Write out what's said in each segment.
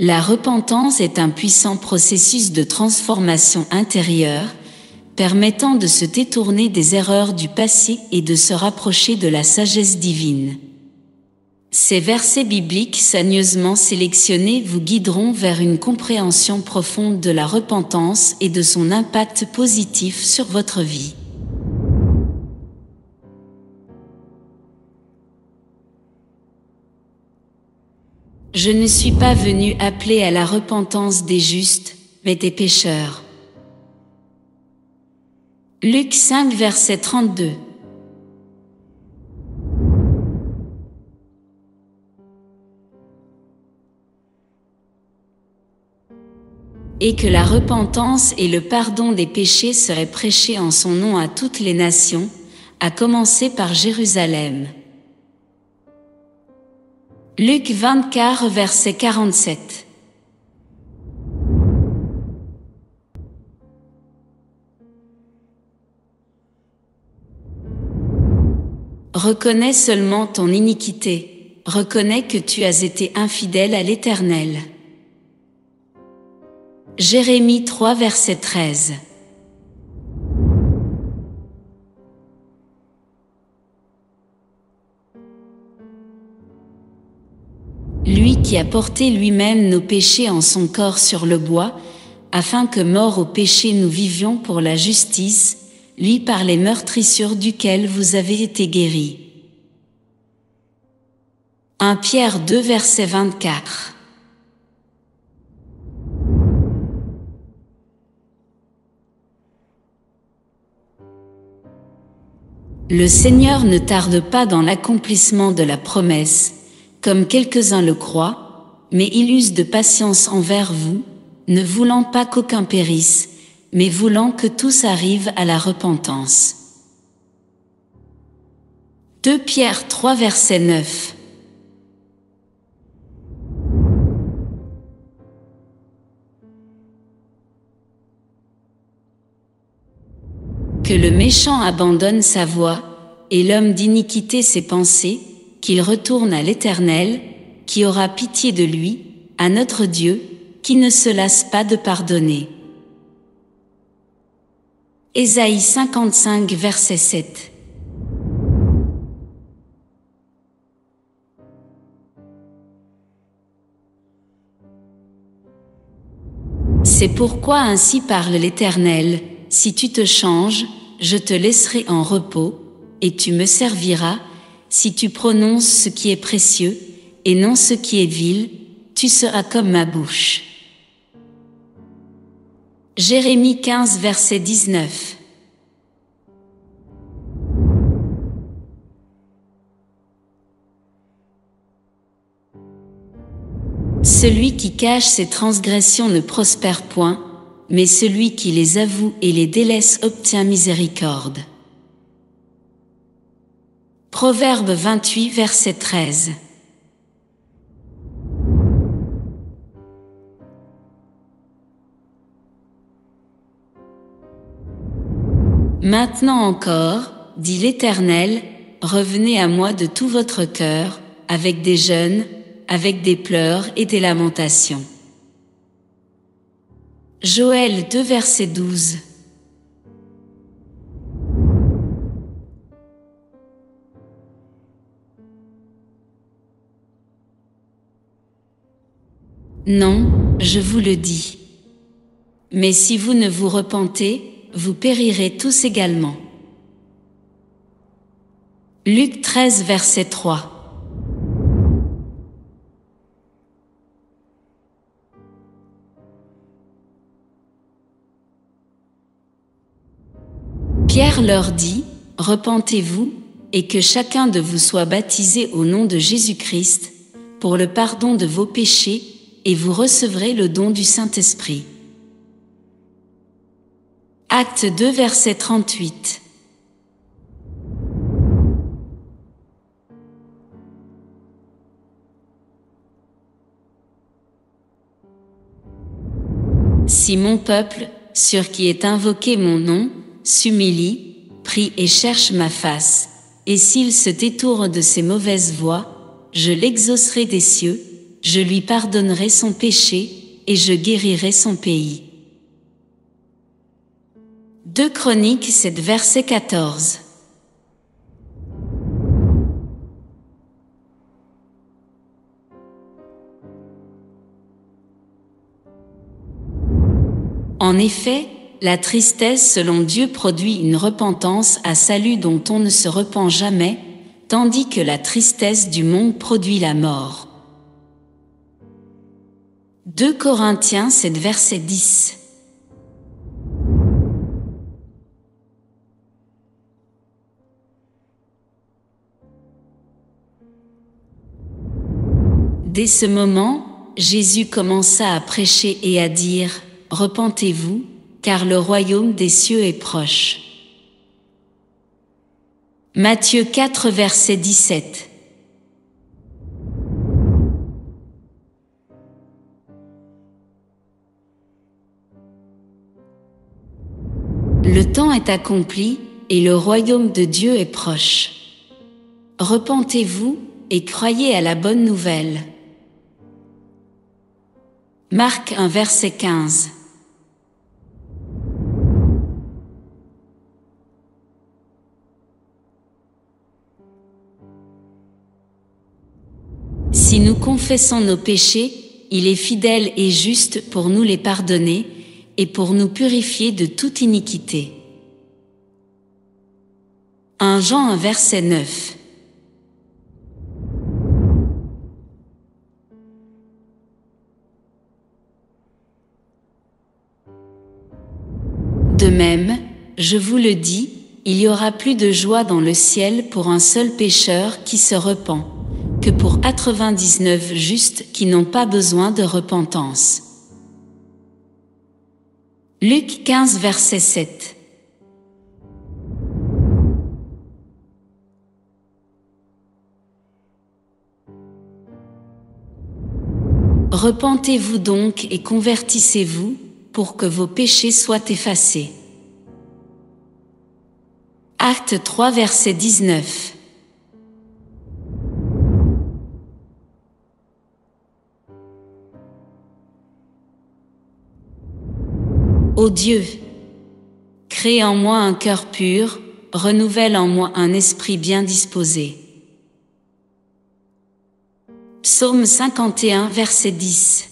La repentance est un puissant processus de transformation intérieure, permettant de se détourner des erreurs du passé et de se rapprocher de la sagesse divine. Ces versets bibliques soigneusement sélectionnés vous guideront vers une compréhension profonde de la repentance et de son impact positif sur votre vie. Je ne suis pas venu appeler à la repentance des justes, mais des pécheurs. Luc 5 verset 32. Et que la repentance et le pardon des péchés seraient prêchés en son nom à toutes les nations, à commencer par Jérusalem. Luc 24 verset 47. Reconnais seulement ton iniquité, reconnais que tu as été infidèle à l'Éternel. Jérémie 3 verset 13. Lui qui a porté lui-même nos péchés en son corps sur le bois, afin que morts au péché nous vivions pour la justice, lui par les meurtrissures duquel vous avez été guéris. 1 Pierre 2 verset 24. Le Seigneur ne tarde pas dans l'accomplissement de la promesse, comme quelques-uns le croient, mais il use de patience envers vous, ne voulant pas qu'aucun périsse, mais voulant que tous arrivent à la repentance. 2 Pierre 3 verset 9. Que le méchant abandonne sa voie, et l'homme d'iniquité ses pensées, qu'il retourne à l'Éternel, qui aura pitié de lui, à notre Dieu, qui ne se lasse pas de pardonner. Ésaïe 55 verset 7. C'est pourquoi ainsi parle l'Éternel, si tu te changes, je te laisserai en repos, et tu me serviras, si tu prononces ce qui est précieux, et non ce qui est vil, tu seras comme ma bouche. Jérémie 15 verset 19. Celui qui cache ses transgressions ne prospère point, mais celui qui les avoue et les délaisse obtient miséricorde. Proverbe 28 verset 13. Maintenant encore, dit l'Éternel, revenez à moi de tout votre cœur, avec des jeûnes, avec des pleurs et des lamentations. Joël 2 verset 12. Non, je vous le dis. Mais si vous ne vous repentez, vous périrez tous également. Luc 13 verset 3. Pierre leur dit, « Repentez-vous, et que chacun de vous soit baptisé au nom de Jésus-Christ, pour le pardon de vos péchés, et vous recevrez le don du Saint-Esprit. » Acte 2 verset 38. Si mon peuple, sur qui est invoqué mon nom, s'humilie, prie et cherche ma face, et s'il se détourne de ses mauvaises voies, je l'exaucerai des cieux, je lui pardonnerai son péché, et je guérirai son pays. 2 Chroniques 7 verset 14. En effet, la tristesse selon Dieu produit une repentance à salut dont on ne se repent jamais, tandis que la tristesse du monde produit la mort. 2 Corinthiens 7 verset 10. Dès ce moment, Jésus commença à prêcher et à dire « Repentez-vous, car le royaume des cieux est proche. » Matthieu 4 verset 17. Le temps est accompli, et le royaume de Dieu est proche. Repentez-vous, et croyez à la bonne nouvelle. Marc 1 verset 15. Si nous confessons nos péchés, il est fidèle et juste pour nous les pardonner et pour nous purifier de toute iniquité. 1 Jean 1 verset 9. De même, je vous le dis, il y aura plus de joie dans le ciel pour un seul pécheur qui se repent, que pour 99 justes qui n'ont pas besoin de repentance. Luc 15 verset 7. Repentez-vous donc et convertissez-vous, pour que vos péchés soient effacés. Actes 3 verset 19. Ô Dieu, crée en moi un cœur pur, renouvelle en moi un esprit bien disposé. Psaume 51 verset 10.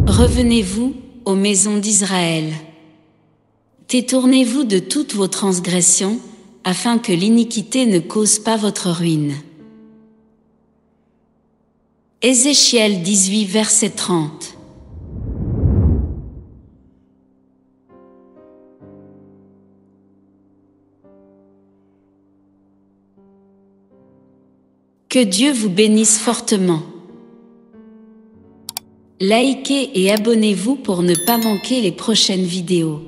Revenez-vous, ô maisons d'Israël. Détournez-vous de toutes vos transgressions, afin que l'iniquité ne cause pas votre ruine. Ézéchiel 18 verset 30. Que Dieu vous bénisse fortement. Likez et abonnez-vous pour ne pas manquer les prochaines vidéos.